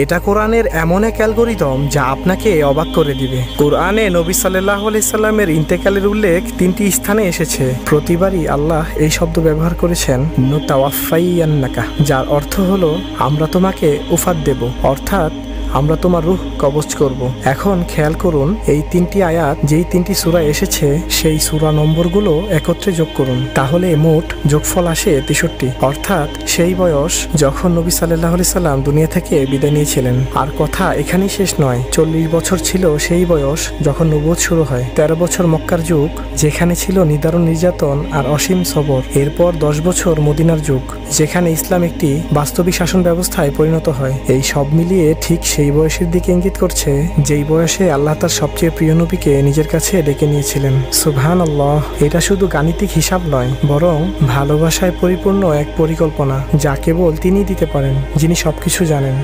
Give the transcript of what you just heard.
এটা কোরআনের এমন এক অ্যালগোরিদম যা আপনাকে অবাক করে দিবে। কোরআনে নবী সাল্লাল্লাহু আলাইহি সাল্লামের ইন্তেকালের উল্লেখ 3টি স্থানে এসেছে। প্রতিবারই আল্লাহ এই শব্দ ব্যবহার করেছেন নুতাওয়াফাইয়ান্নাকা, যার অর্থ হলো আমরা তোমাকে উফাত দেব, অর্থাৎ আমরা তোমার রূহ কবজ করব। এখন খেয়াল করুন, এই 3টি আয়াত যেই 3টি সূরা এসেছে সেই সূরা নম্বরগুলো একত্রে যোগ করুন, তাহলে মোট যোগফল আসে 63, অর্থাৎ সেই বয়স যখন নবী সাল্লাল্লাহু আলাইহি সাল্লাম দুনিয়া থেকে বিদায় নিয়েছিলেন। আর কথা এখানেই শেষ নয়, 40 বছর ছিল সেই বয়স যখন নবুয়ত শুরু হয়। 13 বছর মক্কার যুগ, যেখানে ছিল নিদারুণ নির্যাতন আর অসীম সবর। এরপর 10 বছর মদিনার যুগ, যেখানে ইসলাম একটি বাস্তবিক শাসন ব্যবস্থায় পরিণত হয়। এই সব মিলিয়ে ঠিক সেই বয়সের দিকে ইঙ্গিত করছে যেই বয়সে আল্লাহ তার সবচেয়ে প্রিয় নবীকে নিজের কাছে ডেকে নিয়েছিলেন। সুবহানাল্লাহ, এটা শুধু গাণিতিক হিসাব নয়, বরং ভালোবাসায় পরিপূর্ণ এক পরিকল্পনা যা কেবল তিনিই দিতে পারেন, যিনি সবকিছু জানেন।